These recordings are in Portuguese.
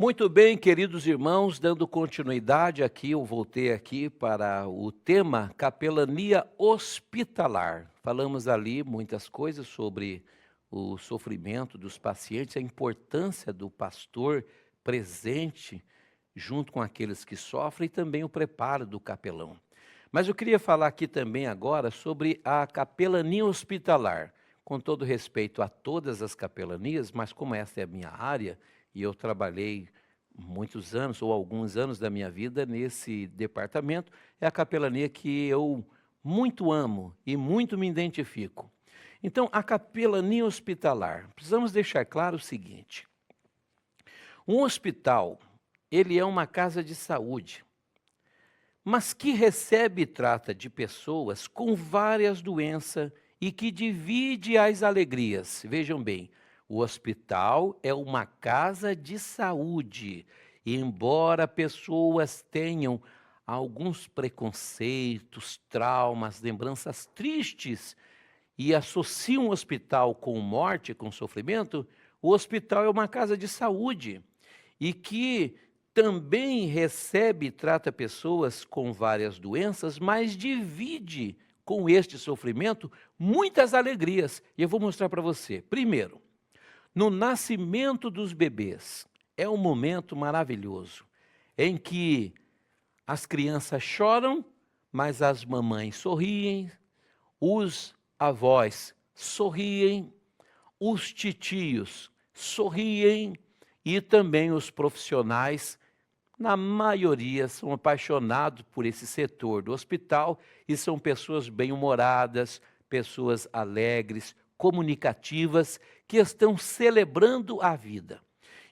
Muito bem, queridos irmãos, dando continuidade aqui, eu voltei aqui para o tema capelania hospitalar. Falamos ali muitas coisas sobre o sofrimento dos pacientes, a importância do pastor presente junto com aqueles que sofrem e também o preparo do capelão. Mas eu queria falar aqui também agora sobre a capelania hospitalar, com todo respeito a todas as capelanias, mas como essa é a minha área, e eu trabalhei muitos anos, ou alguns anos da minha vida nesse departamento, é a capelania que eu muito amo e muito me identifico. Então, a capelania hospitalar, precisamos deixar claro o seguinte: um hospital, ele é uma casa de saúde, mas que recebe e trata de pessoas com várias doenças e que divide as alegrias. Vejam bem, o hospital é uma casa de saúde, e embora pessoas tenham alguns preconceitos, traumas, lembranças tristes e associam o hospital com morte, com sofrimento, o hospital é uma casa de saúde e que também recebe e trata pessoas com várias doenças, mas divide com este sofrimento muitas alegrias. E eu vou mostrar para você. Primeiro, no nascimento dos bebês, é um momento maravilhoso, em que as crianças choram, mas as mamães sorriem, os avós sorriem, os titios sorriem e também os profissionais, na maioria, são apaixonados por esse setor do hospital e são pessoas bem-humoradas, pessoas alegres, comunicativas, que estão celebrando a vida.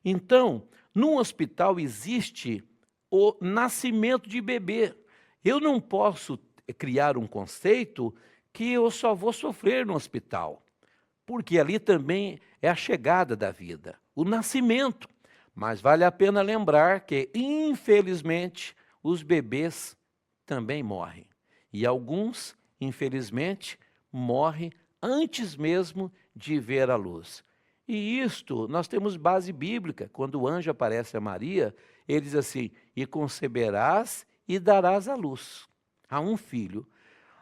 Então, num hospital existe o nascimento de bebê. Eu não posso criar um conceito que eu só vou sofrer no hospital, porque ali também é a chegada da vida, o nascimento. Mas vale a pena lembrar que, infelizmente, os bebês também morrem. E alguns, infelizmente, morrem antes mesmo de ver a luz. E isto, nós temos base bíblica. Quando o anjo aparece a Maria, ele diz assim: e conceberás e darás à luz a um filho.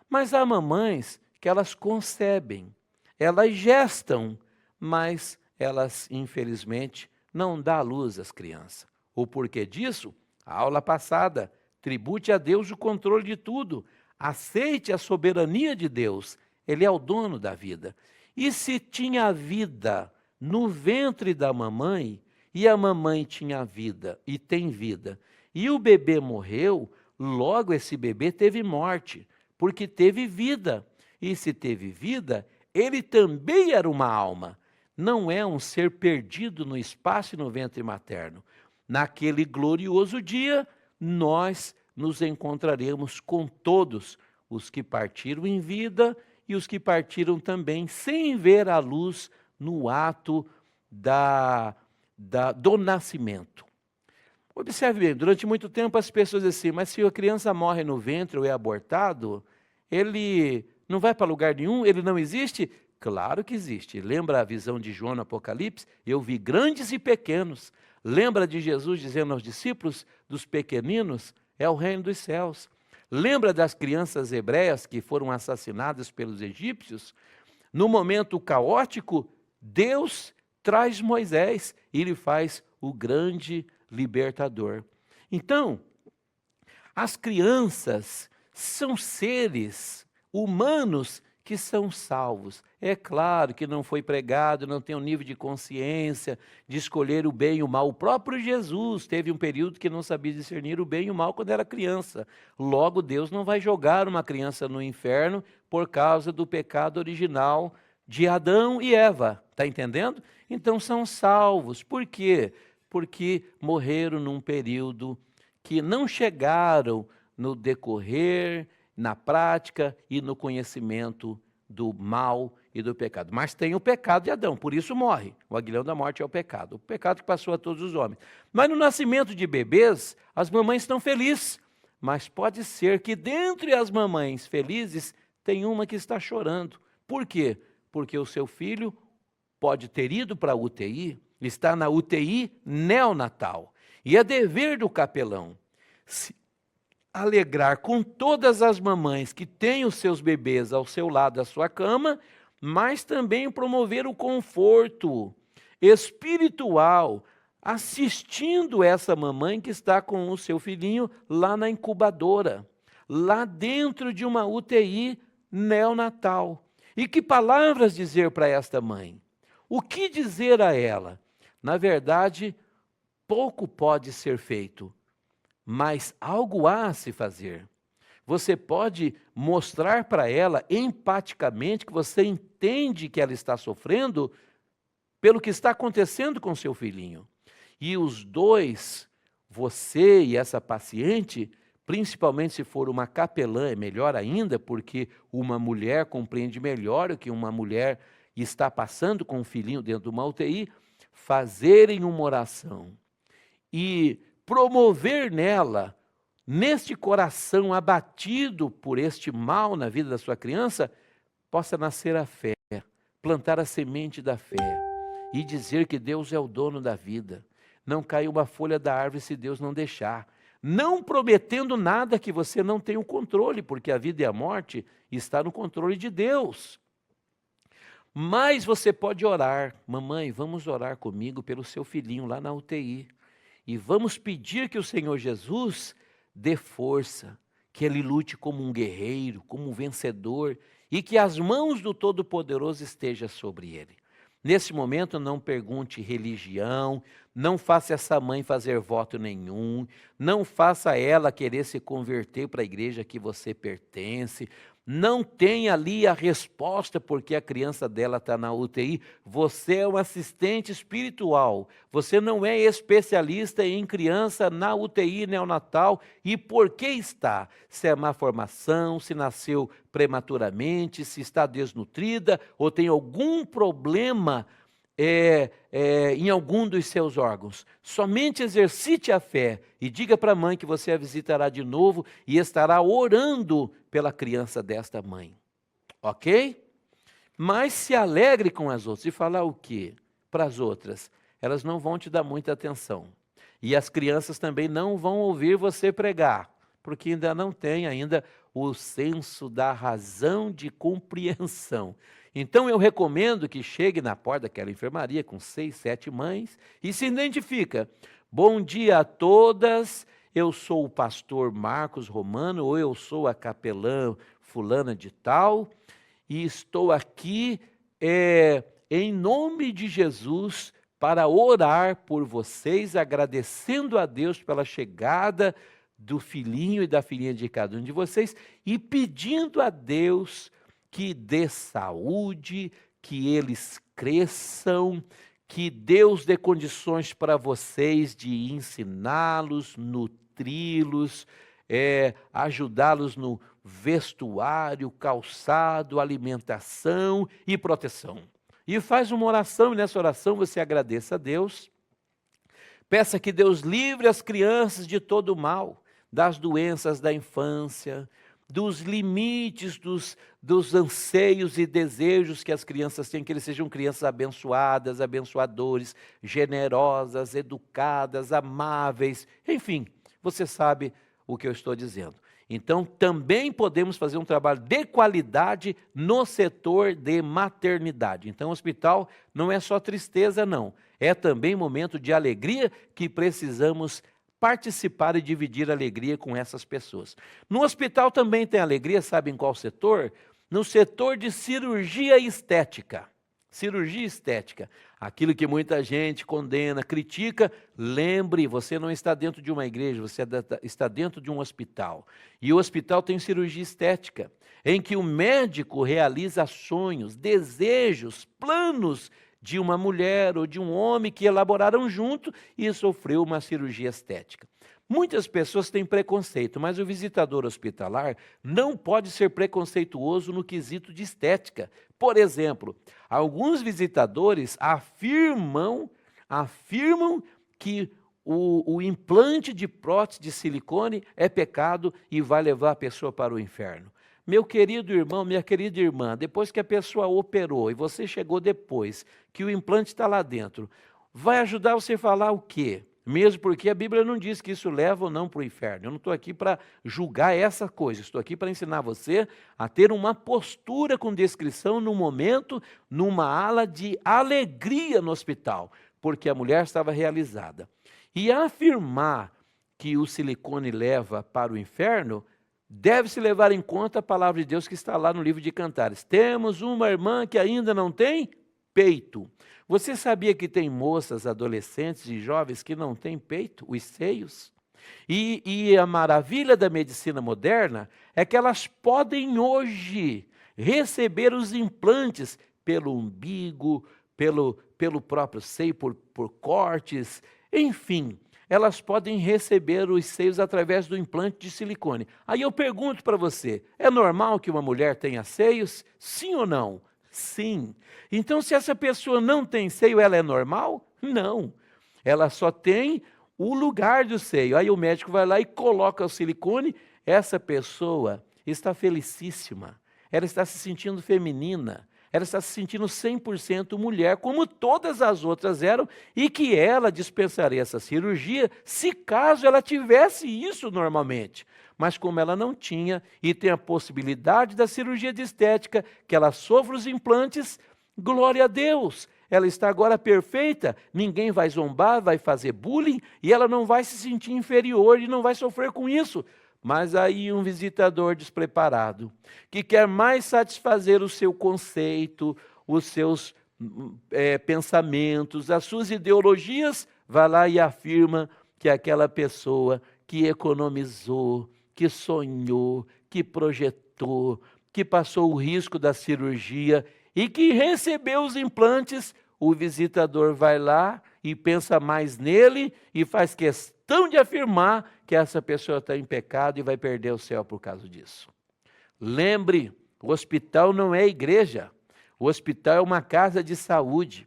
Mas há mamães que elas concebem, elas gestam, mas elas, infelizmente, não dão à luz às crianças. O porquê disso? A aula passada. Tribute a Deus o controle de tudo. Aceite a soberania de Deus. Ele é o dono da vida. E se tinha vida no ventre da mamãe, e a mamãe tinha vida e tem vida, e o bebê morreu, logo esse bebê teve morte, porque teve vida. E se teve vida, ele também era uma alma. Não é um ser perdido no espaço e no ventre materno. Naquele glorioso dia, nós nos encontraremos com todos os que partiram em vida e os que partiram também sem ver a luz no ato do nascimento. Observe bem, durante muito tempo as pessoas dizem assim: mas se a criança morre no ventre ou é abortado, ele não vai para lugar nenhum, ele não existe? Claro que existe. Lembra a visão de João no Apocalipse? Eu vi grandes e pequenos. Lembra de Jesus dizendo aos discípulos: dos pequeninos é o reino dos céus. Lembra das crianças hebreias que foram assassinadas pelos egípcios? No momento caótico, Deus traz Moisés e ele faz o grande libertador. Então, as crianças são seres humanos que são salvos. É claro que não foi pregado, não tem um nível de consciência de escolher o bem e o mal. O próprio Jesus teve um período que não sabia discernir o bem e o mal quando era criança. Logo, Deus não vai jogar uma criança no inferno por causa do pecado original de Adão e Eva. Está entendendo? Então são salvos. Por quê? Porque morreram num período que não chegaram no decorrer, na prática e no conhecimento do mal e do pecado. Mas tem o pecado de Adão, por isso morre. O aguilhão da morte é o pecado que passou a todos os homens. Mas no nascimento de bebês, as mamães estão felizes. Mas pode ser que dentre as mamães felizes, tem uma que está chorando. Por quê? Porque o seu filho pode ter ido para a UTI, está na UTI neonatal. E é dever do capelão se alegrar com todas as mamães que têm os seus bebês ao seu lado da sua cama, mas também promover o conforto espiritual, assistindo essa mamãe que está com o seu filhinho lá na incubadora, lá dentro de uma UTI neonatal. E que palavras dizer para esta mãe? O que dizer a ela? Na verdade, pouco pode ser feito, mas algo há a se fazer. Você pode mostrar para ela empaticamente que você entende que ela está sofrendo pelo que está acontecendo com seu filhinho. E os dois, você e essa paciente, principalmente se for uma capelã, é melhor ainda, porque uma mulher compreende melhor o que uma mulher está passando com um filhinho dentro de uma UTI, fazerem uma oração e promover nela, neste coração abatido por este mal na vida da sua criança, possa nascer a fé, plantar a semente da fé e dizer que Deus é o dono da vida. Não cai uma folha da árvore se Deus não deixar. Não prometendo nada que você não tenha o controle, porque a vida e a morte está no controle de Deus. Mas você pode orar. Mamãe, vamos orar comigo pelo seu filhinho lá na UTI. E vamos pedir que o Senhor Jesus dê força, que ele lute como um guerreiro, como um vencedor, e que as mãos do Todo-Poderoso estejam sobre ele. Nesse momento, não pergunte religião, não faça essa mãe fazer voto nenhum, não faça ela querer se converter para a igreja que você pertence, não tem ali a resposta porque a criança dela está na UTI. Você é um assistente espiritual, você não é especialista em criança na UTI neonatal. E por que está? Se é má formação, se nasceu prematuramente, se está desnutrida ou tem algum problema em algum dos seus órgãos. Somente exercite a fé e diga para a mãe que você a visitará de novo e estará orando pela criança desta mãe. Ok? Mas se alegre com as outras. E falar o quê? Para as outras. Elas não vão te dar muita atenção. E as crianças também não vão ouvir você pregar, porque ainda não tem o senso da razão de compreensão. Então eu recomendo que chegue na porta daquela enfermaria com 6, 7 mães e se identifica. Bom dia a todas, eu sou o pastor Marcos Romano, ou eu sou a capelã fulana de tal, e estou aqui em nome de Jesus para orar por vocês, agradecendo a Deus pela chegada do filhinho e da filhinha de cada um de vocês e pedindo a Deus que dê saúde, que eles cresçam, que Deus dê condições para vocês de ensiná-los, nutri-los, ajudá-los no vestuário, calçado, alimentação e proteção. E faz uma oração, e nessa oração você agradeça a Deus, peça que Deus livre as crianças de todo o mal, das doenças da infância, dos limites, dos anseios e desejos que as crianças têm, que eles sejam crianças abençoadas, abençoadores, generosas, educadas, amáveis, enfim, você sabe o que eu estou dizendo. Então, também podemos fazer um trabalho de qualidade no setor de maternidade. Então, o hospital não é só tristeza, não. É também momento de alegria que precisamos participar e dividir alegria com essas pessoas. No hospital também tem alegria, sabe em qual setor? No setor de cirurgia estética. Cirurgia estética, aquilo que muita gente condena, critica, lembre, você não está dentro de uma igreja, você está dentro de um hospital. E o hospital tem cirurgia estética, em que o médico realiza sonhos, desejos, planos de uma mulher ou de um homem que elaboraram junto e sofreu uma cirurgia estética. Muitas pessoas têm preconceito, mas o visitador hospitalar não pode ser preconceituoso no quesito de estética. Por exemplo, alguns visitadores afirmam que o implante de prótese de silicone é pecado e vai levar a pessoa para o inferno. Meu querido irmão, minha querida irmã, depois que a pessoa operou e você chegou depois, que o implante está lá dentro, vai ajudar você a falar o quê? Mesmo porque a Bíblia não diz que isso leva ou não para o inferno. Eu não estou aqui para julgar essa coisa, estou aqui para ensinar você a ter uma postura com descrição no momento, numa ala de alegria no hospital, porque a mulher estava realizada. E afirmar que o silicone leva para o inferno, deve-se levar em conta a palavra de Deus que está lá no livro de Cantares. Temos uma irmã que ainda não tem peito. Você sabia que tem moças, adolescentes e jovens que não têm peito, os seios? E a maravilha da medicina moderna é que elas podem hoje receber os implantes pelo umbigo, pelo próprio seio, por cortes, enfim. Elas podem receber os seios através do implante de silicone. Aí eu pergunto para você, é normal que uma mulher tenha seios? Sim ou não? Sim. Então, se essa pessoa não tem seio, ela é normal? Não. Ela só tem o lugar do seio. Aí o médico vai lá e coloca o silicone. Essa pessoa está felicíssima. Ela está se sentindo feminina. Ela está se sentindo 100% mulher, como todas as outras eram, e que ela dispensaria essa cirurgia se caso ela tivesse isso normalmente. Mas como ela não tinha e tem a possibilidade da cirurgia de estética, que ela sofra os implantes, glória a Deus. Ela está agora perfeita, ninguém vai zombar, vai fazer bullying, e ela não vai se sentir inferior e não vai sofrer com isso. Mas aí um visitador despreparado, que quer mais satisfazer o seu conceito, os seus pensamentos, as suas ideologias, vai lá e afirma que aquela pessoa que economizou, que sonhou, que projetou, que passou o risco da cirurgia e que recebeu os implantes, o visitador vai lá e pensa mais nele e faz questão de afirmar que essa pessoa está em pecado e vai perder o céu por causa disso. Lembre, o hospital não é igreja, o hospital é uma casa de saúde.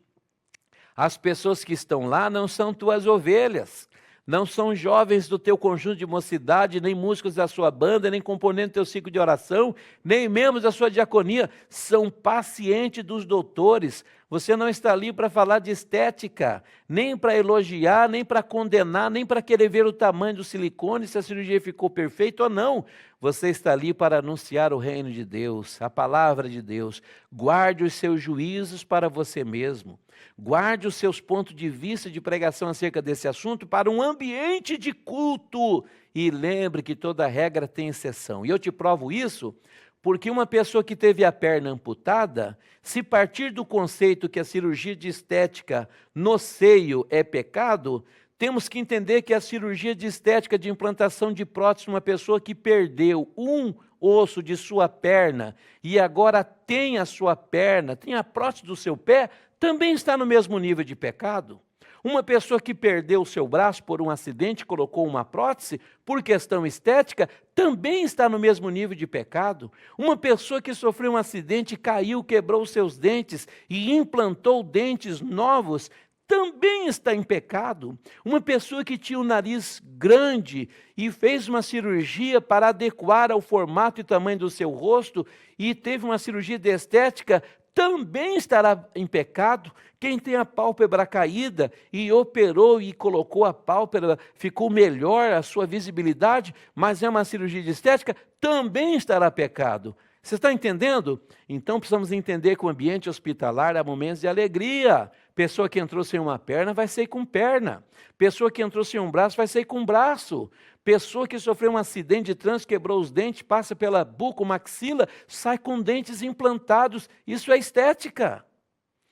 As pessoas que estão lá não são tuas ovelhas, não são jovens do teu conjunto de mocidade, nem músicos da sua banda, nem componentes do teu ciclo de oração, nem membros da sua diaconia, são pacientes dos doutores. Você não está ali para falar de estética, nem para elogiar, nem para condenar, nem para querer ver o tamanho do silicone, se a cirurgia ficou perfeita ou não. Você está ali para anunciar o reino de Deus, a palavra de Deus. Guarde os seus juízos para você mesmo. Guarde os seus pontos de vista de pregação acerca desse assunto para um ambiente de culto. E lembre que toda regra tem exceção. E eu te provo isso porque uma pessoa que teve a perna amputada, se partir do conceito que a cirurgia de estética no seio é pecado, temos que entender que a cirurgia de estética de implantação de prótese, uma pessoa que perdeu um osso de sua perna e agora tem a sua perna, tem a prótese do seu pé, também está no mesmo nível de pecado. Uma pessoa que perdeu o seu braço por um acidente, colocou uma prótese, por questão estética, também está no mesmo nível de pecado. Uma pessoa que sofreu um acidente, caiu, quebrou os seus dentes e implantou dentes novos, também está em pecado. Uma pessoa que tinha o nariz grande e fez uma cirurgia para adequar ao formato e tamanho do seu rosto e teve uma cirurgia de estética, também estará em pecado. Quem tem a pálpebra caída e operou e colocou a pálpebra, ficou melhor a sua visibilidade, mas é uma cirurgia de estética, também estará pecado. Você está entendendo? Então precisamos entender que o ambiente hospitalar há momentos de alegria. Pessoa que entrou sem uma perna vai sair com perna. Pessoa que entrou sem um braço vai sair com braço. Pessoa que sofreu um acidente de trânsito, quebrou os dentes, passa pela bucomaxila, sai com dentes implantados. Isso é estética.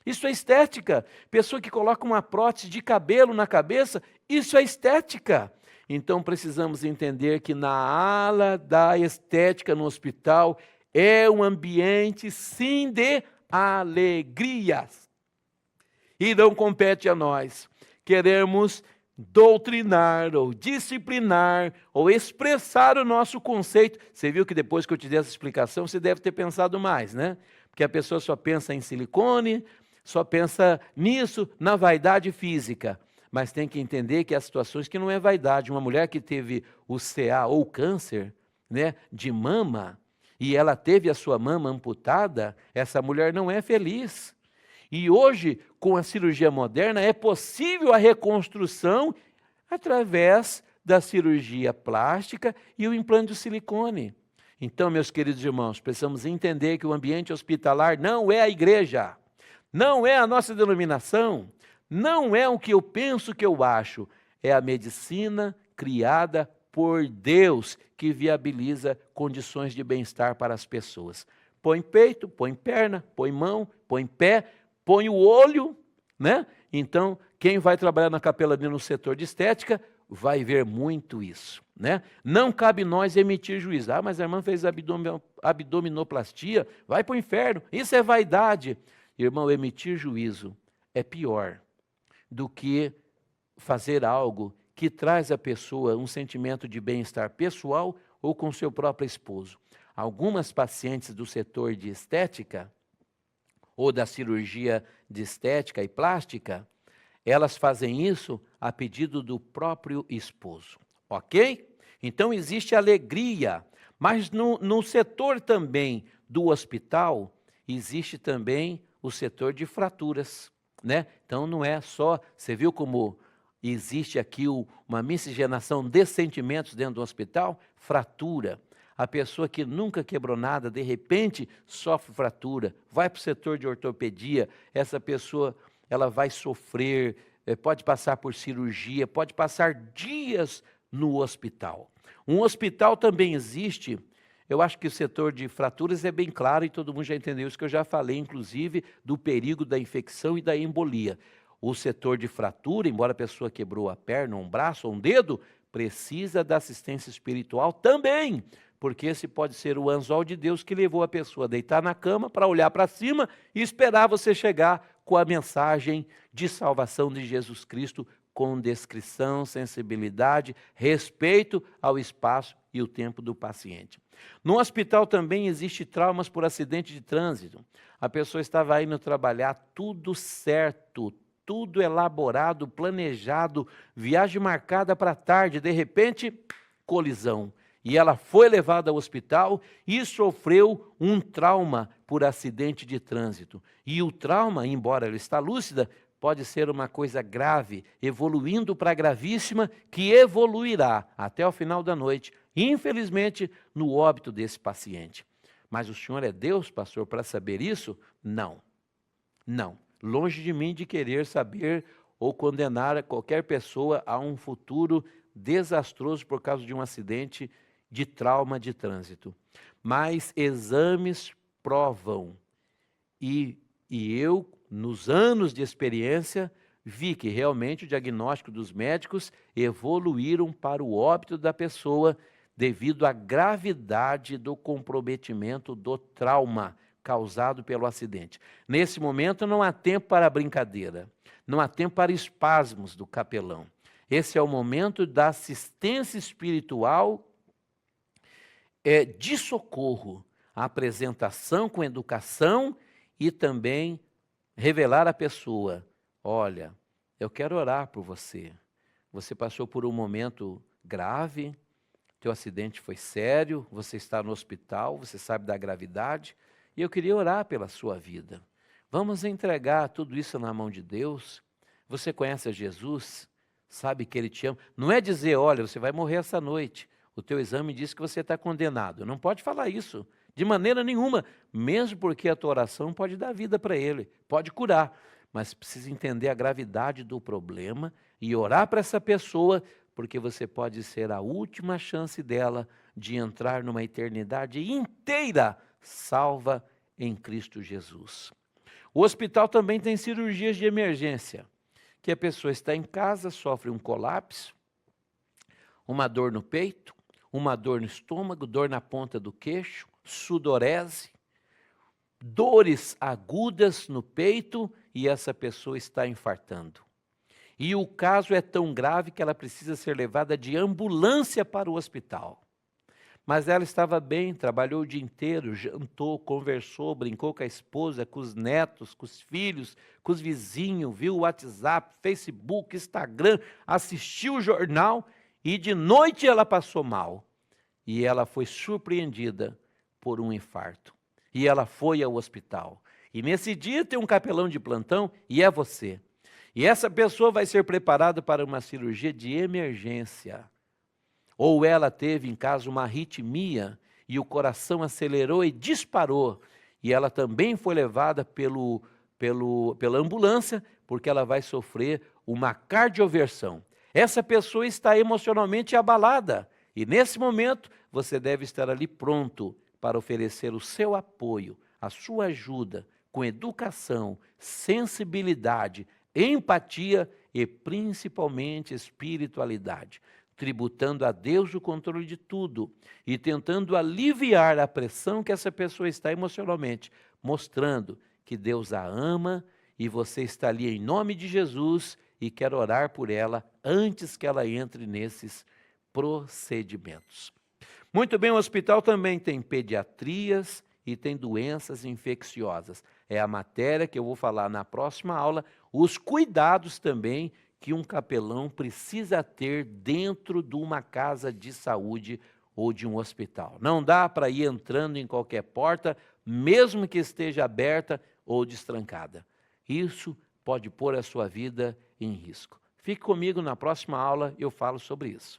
Isso é estética. Pessoa que coloca uma prótese de cabelo na cabeça, isso é estética. Então precisamos entender que na ala da estética no hospital é um ambiente, sim, de alegrias. E não compete a nós queremos doutrinar, ou disciplinar, ou expressar o nosso conceito. Você viu que depois que eu te dei essa explicação, você deve ter pensado mais, né? Porque a pessoa só pensa em silicone, só pensa nisso, na vaidade física. Mas tem que entender que há situações que não é vaidade. Uma mulher que teve o CA ou câncer, né, de mama, e ela teve a sua mama amputada, essa mulher não é feliz. E hoje, com a cirurgia moderna, é possível a reconstrução Através da cirurgia plástica e o implante de silicone. Então, meus queridos irmãos, precisamos entender que o ambiente hospitalar não é a igreja, não é a nossa denominação, não é o que eu penso, que eu acho, é a medicina criada por Deus que viabiliza condições de bem-estar para as pessoas. Põe peito, põe perna, põe mão, põe pé, põe o olho, né? Então, quem vai trabalhar na capelania no setor de estética vai ver muito isso, né? Não cabe nós emitir juízo. Ah, mas a irmã fez abdominoplastia, vai para o inferno, isso é vaidade. Irmão, emitir juízo é pior do que fazer algo que traz à pessoa um sentimento de bem-estar pessoal ou com seu próprio esposo. Algumas pacientes do setor de estética ou da cirurgia de estética e plástica, elas fazem isso a pedido do próprio esposo, ok? Então existe alegria, mas no setor também do hospital, existe também o setor de fraturas, né? Então não é só, você viu como existe aqui uma miscigenação de sentimentos dentro do hospital? Fratura. A pessoa que nunca quebrou nada, de repente, sofre fratura. Vai para o setor de ortopedia, essa pessoa ela vai sofrer, pode passar por cirurgia, pode passar dias no hospital. Um hospital também existe, eu acho que o setor de fraturas é bem claro e todo mundo já entendeu isso que eu já falei, inclusive, do perigo da infecção e da embolia. O setor de fratura, embora a pessoa quebrou a perna, um braço ou um dedo, precisa da assistência espiritual também, porque esse pode ser o anzol de Deus que levou a pessoa a deitar na cama para olhar para cima e esperar você chegar com a mensagem de salvação de Jesus Cristo, com descrição, sensibilidade, respeito ao espaço e o tempo do paciente. No hospital também existe traumas por acidente de trânsito. A pessoa estava indo trabalhar, tudo certo, tudo elaborado, planejado, viagem marcada para tarde, de repente, colisão. E ela foi levada ao hospital e sofreu um trauma por acidente de trânsito. E o trauma, embora ela está lúcida, pode ser uma coisa grave, evoluindo para gravíssima, que evoluirá até o final da noite, infelizmente, no óbito desse paciente. Mas o senhor é Deus, pastor, para saber isso? Não. Não. Longe de mim de querer saber ou condenar qualquer pessoa a um futuro desastroso por causa de um acidente de trauma de trânsito. Mas exames provam, e eu, nos anos de experiência, vi que realmente o diagnóstico dos médicos evoluíram para o óbito da pessoa devido à gravidade do comprometimento do trauma causado pelo acidente. Nesse momento não há tempo para brincadeira, não há tempo para espasmos do capelão. Esse é o momento da assistência espiritual de socorro, a apresentação com educação e também revelar à pessoa, olha, eu quero orar por você. Você passou por um momento grave, teu acidente foi sério, você está no hospital, você sabe da gravidade, e eu queria orar pela sua vida. Vamos entregar tudo isso na mão de Deus. Você conhece a Jesus, sabe que Ele te ama. Não é dizer, olha, você vai morrer essa noite. O teu exame diz que você está condenado. Não pode falar isso, de maneira nenhuma, mesmo porque a tua oração pode dar vida para ele, pode curar, mas precisa entender a gravidade do problema e orar para essa pessoa, porque você pode ser a última chance dela de entrar numa eternidade inteira salva em Cristo Jesus. O hospital também tem cirurgias de emergência, que a pessoa está em casa, sofre um colapso, uma dor no peito, uma dor no estômago, dor na ponta do queixo, sudorese, dores agudas no peito e essa pessoa está infartando. E o caso é tão grave que ela precisa ser levada de ambulância para o hospital. Mas ela estava bem, trabalhou o dia inteiro, jantou, conversou, brincou com a esposa, com os netos, com os filhos, com os vizinhos, viu o WhatsApp, Facebook, Instagram, assistiu o jornal e de noite ela passou mal. E ela foi surpreendida por um infarto. E ela foi ao hospital. E nesse dia tem um capelão de plantão e é você. E essa pessoa vai ser preparada para uma cirurgia de emergência. Ou ela teve em casa uma arritmia e o coração acelerou e disparou. E ela também foi levada pela ambulância, porque ela vai sofrer uma cardioversão. Essa pessoa está emocionalmente abalada. E nesse momento, você deve estar ali pronto para oferecer o seu apoio, a sua ajuda, com educação, sensibilidade, empatia e principalmente espiritualidade, tributando a Deus o controle de tudo e tentando aliviar a pressão que essa pessoa está emocionalmente, mostrando que Deus a ama e você está ali em nome de Jesus e quer orar por ela antes que ela entre nesses procedimentos. Muito bem, o hospital também tem pediatrias e tem doenças infecciosas. É a matéria que eu vou falar na próxima aula, os cuidados também que um capelão precisa ter dentro de uma casa de saúde ou de um hospital. Não dá para ir entrando em qualquer porta, mesmo que esteja aberta ou destrancada. Isso pode pôr a sua vida em risco. Fique comigo na próxima aula, eu falo sobre isso.